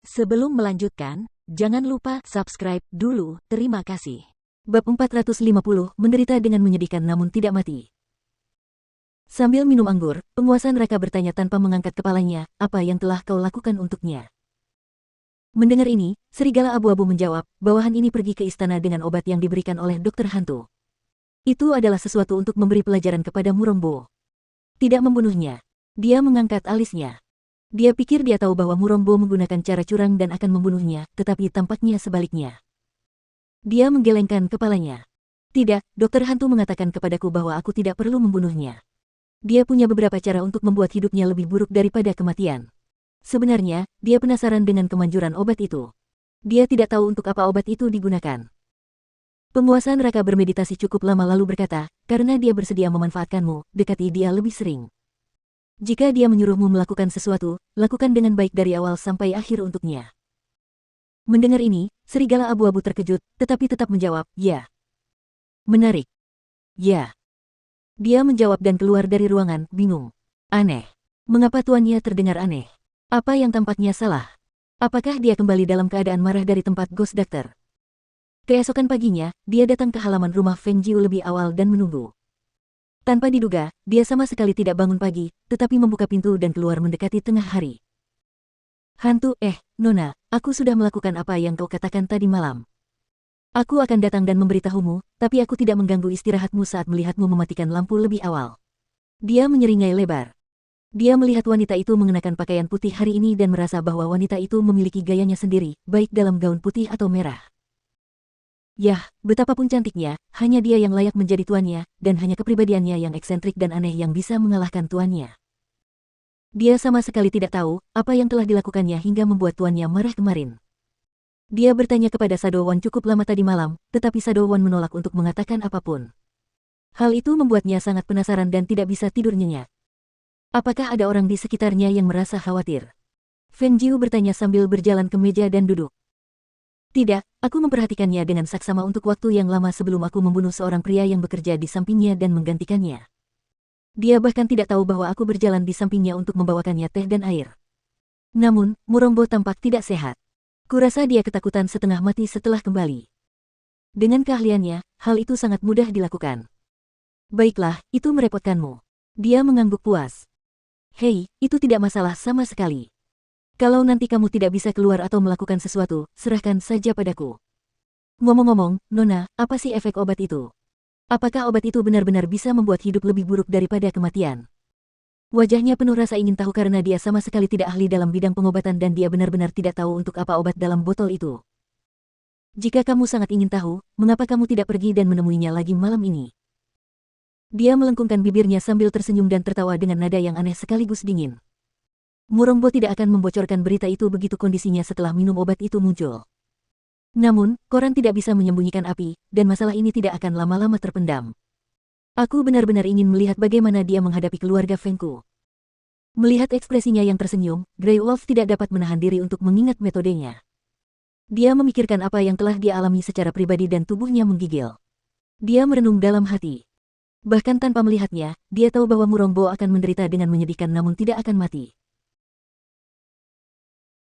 Sebelum melanjutkan, jangan lupa subscribe dulu, terima kasih. Bab 450, menderita dengan menyedihkan namun tidak mati. Sambil minum anggur, penguasa neraka bertanya tanpa mengangkat kepalanya, apa yang telah kau lakukan untuknya? Mendengar ini, serigala abu-abu menjawab, bawahan ini pergi ke istana dengan obat yang diberikan oleh dokter hantu. Itu adalah sesuatu untuk memberi pelajaran kepada Murombo. Tidak membunuhnya. Dia mengangkat alisnya. Dia pikir dia tahu bahwa Murombo menggunakan cara curang dan akan membunuhnya, tetapi tampaknya sebaliknya. Dia menggelengkan kepalanya. Tidak, dokter hantu mengatakan kepadaku bahwa aku tidak perlu membunuhnya. Dia punya beberapa cara untuk membuat hidupnya lebih buruk daripada kematian. Sebenarnya, dia penasaran dengan kemanjuran obat itu. Dia tidak tahu untuk apa obat itu digunakan. Penguasa neraka bermeditasi cukup lama lalu berkata, karena dia bersedia memanfaatkanmu, dekati dia lebih sering. Jika dia menyuruhmu melakukan sesuatu, lakukan dengan baik dari awal sampai akhir untuknya. Mendengar ini, serigala abu-abu terkejut, tetapi tetap menjawab, ya. Menarik. Ya. Dia menjawab dan keluar dari ruangan, bingung. Aneh. Mengapa tuannya terdengar aneh? Apa yang tampaknya salah? Apakah dia kembali dalam keadaan marah dari tempat Ghost Doctor? Keesokan paginya, dia datang ke halaman rumah Feng Jiu lebih awal dan menunggu. Tanpa diduga, dia sama sekali tidak bangun pagi, tetapi membuka pintu dan keluar mendekati tengah hari. Hantu, Nona, aku sudah melakukan apa yang kau katakan tadi malam. Aku akan datang dan memberitahumu, tapi aku tidak mengganggu istirahatmu saat melihatmu mematikan lampu lebih awal. Dia menyeringai lebar. Dia melihat wanita itu mengenakan pakaian putih hari ini dan merasa bahwa wanita itu memiliki gayanya sendiri, baik dalam gaun putih atau merah. Yah, betapapun cantiknya, hanya dia yang layak menjadi tuannya, dan hanya kepribadiannya yang eksentrik dan aneh yang bisa mengalahkan tuannya. Dia sama sekali tidak tahu, apa yang telah dilakukannya hingga membuat tuannya marah kemarin. Dia bertanya kepada Sadowon cukup lama tadi malam, tetapi Sadowon menolak untuk mengatakan apapun. Hal itu membuatnya sangat penasaran dan tidak bisa tidur nyenyak. Apakah ada orang di sekitarnya yang merasa khawatir? Feng Jiu bertanya sambil berjalan ke meja dan duduk. Tidak, aku memperhatikannya dengan saksama untuk waktu yang lama sebelum aku membunuh seorang pria yang bekerja di sampingnya dan menggantikannya. Dia bahkan tidak tahu bahwa aku berjalan di sampingnya untuk membawakannya teh dan air. Namun, Murombo tampak tidak sehat. Kurasa dia ketakutan setengah mati setelah kembali. Dengan keahliannya, hal itu sangat mudah dilakukan. Baiklah, itu merepotkanmu. Dia mengangguk puas. Hei, itu tidak masalah sama sekali. Kalau nanti kamu tidak bisa keluar atau melakukan sesuatu, serahkan saja padaku. Ngomong-ngomong, Nona, apa sih efek obat itu? Apakah obat itu benar-benar bisa membuat hidup lebih buruk daripada kematian? Wajahnya penuh rasa ingin tahu karena dia sama sekali tidak ahli dalam bidang pengobatan dan dia benar-benar tidak tahu untuk apa obat dalam botol itu. Jika kamu sangat ingin tahu, mengapa kamu tidak pergi dan menemuinya lagi malam ini? Dia melengkungkan bibirnya sambil tersenyum dan tertawa dengan nada yang aneh sekaligus dingin. Murombo tidak akan membocorkan berita itu begitu kondisinya setelah minum obat itu muncul. Namun, koran tidak bisa menyembunyikan api, dan masalah ini tidak akan lama-lama terpendam. Aku benar-benar ingin melihat bagaimana dia menghadapi keluarga Fengku. Melihat ekspresinya yang tersenyum, Grey Wolf tidak dapat menahan diri untuk mengingat metodenya. Dia memikirkan apa yang telah dia alami secara pribadi dan tubuhnya menggigil. Dia merenung dalam hati. Bahkan tanpa melihatnya, dia tahu bahwa Murombo akan menderita dengan menyedihkan namun tidak akan mati.